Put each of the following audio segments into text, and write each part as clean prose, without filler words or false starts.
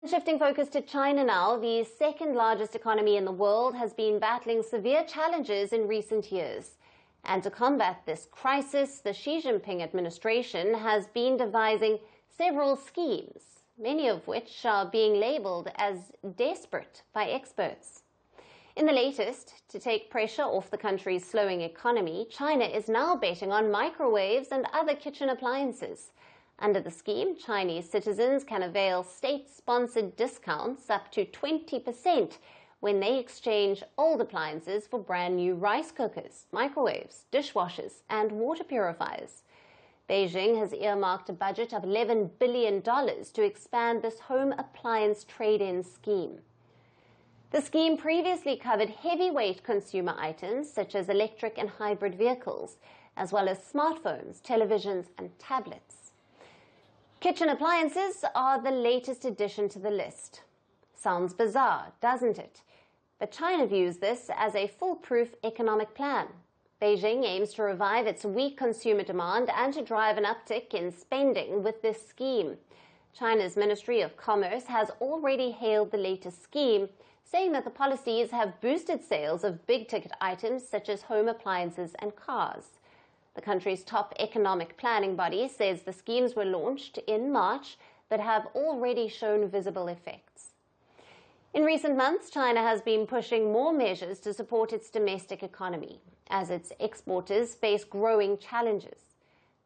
Shifting focus to China now, the second largest economy in the world has been battling severe challenges in recent years. And to combat this crisis, the Xi Jinping administration has been devising several schemes, many of which are being labeled as desperate by experts. In the latest, to take pressure off the country's slowing economy, China is now betting on microwaves and other kitchen appliances. Under the scheme, Chinese citizens can avail state-sponsored discounts up to 20% when they exchange old appliances for brand new rice cookers, microwaves, dishwashers, and water purifiers. Beijing has earmarked a budget of $11 billion to expand this home appliance trade-in scheme. The scheme previously covered heavyweight consumer items such as electric and hybrid vehicles, as well as smartphones, televisions, and tablets. Kitchen appliances are the latest addition to the list. Sounds bizarre, doesn't it? But China views this as a foolproof economic plan. Beijing aims to revive its weak consumer demand and to drive an uptick in spending with this scheme. China's Ministry of Commerce has already hailed the latest scheme, saying that the policies have boosted sales of big-ticket items such as home appliances and cars. The country's top economic planning body says the schemes were launched in March but have already shown visible effects. In recent months, China has been pushing more measures to support its domestic economy, as its exporters face growing challenges.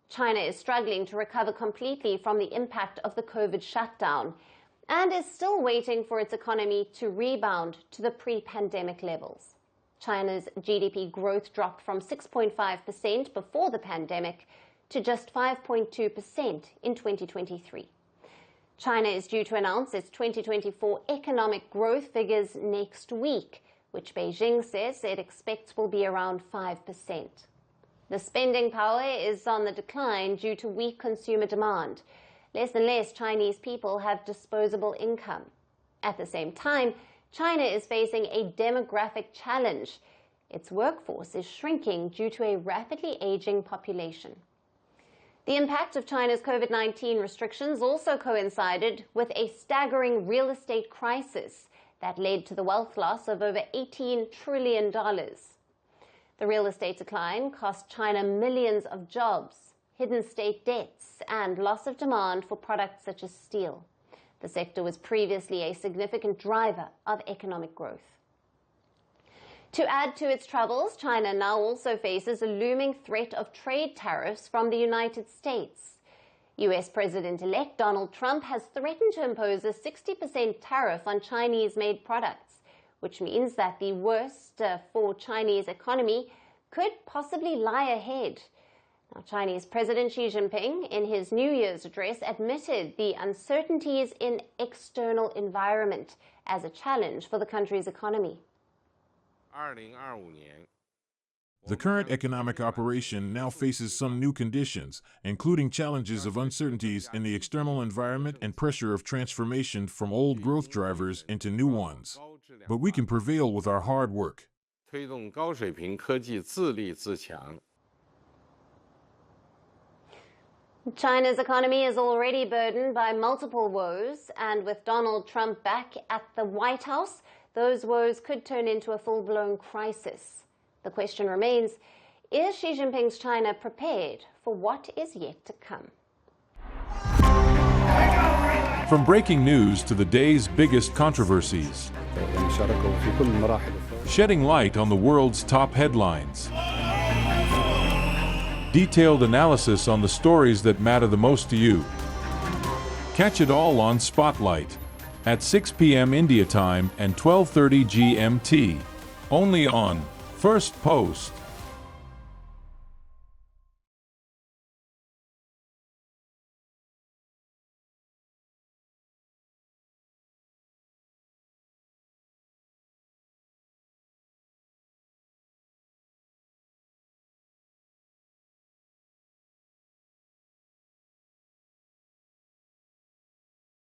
China is struggling to recover completely from the impact of the COVID shutdown and is still waiting for its economy to rebound to the pre-pandemic levels. China's GDP growth dropped from 6.5% before the pandemic to just 5.2% in 2023. China is due to announce its 2024 economic growth figures next week, which Beijing says it expects will be around 5%. The spending power is on the decline due to weak consumer demand. Less and less Chinese people have disposable income. At the same time, China is facing a demographic challenge. Its workforce is shrinking due to a rapidly aging population. The impact of China's COVID-19 restrictions also coincided with a staggering real estate crisis that led to the wealth loss of over $18 trillion. The real estate decline cost China millions of jobs, hidden state debts, and loss of demand for products such as steel. The sector was previously a significant driver of economic growth. To add to its troubles, China now also faces a looming threat of trade tariffs from the United States. U.S. President-elect Donald Trump has threatened to impose a 60% tariff on Chinese-made products, which means that the worst for Chinese economy could possibly lie ahead. Now, Chinese President Xi Jinping, in his New Year's address, admitted the uncertainties in external environment as a challenge for the country's economy. The current economic operation now faces some new conditions, including challenges of uncertainties in the external environment and pressure of transformation from old growth drivers into new ones. But we can prevail with our hard work. China's economy is already burdened by multiple woes, and with Donald Trump back at the White House, those woes could turn into a full-blown crisis. The question remains, is Xi Jinping's China prepared for what is yet to come? From breaking news to the day's biggest controversies, shedding light on the world's top headlines, detailed analysis on the stories that matter the most to you. Catch it all on Spotlight at 6 p.m. India time and 12:30 GMT, only on Firstpost.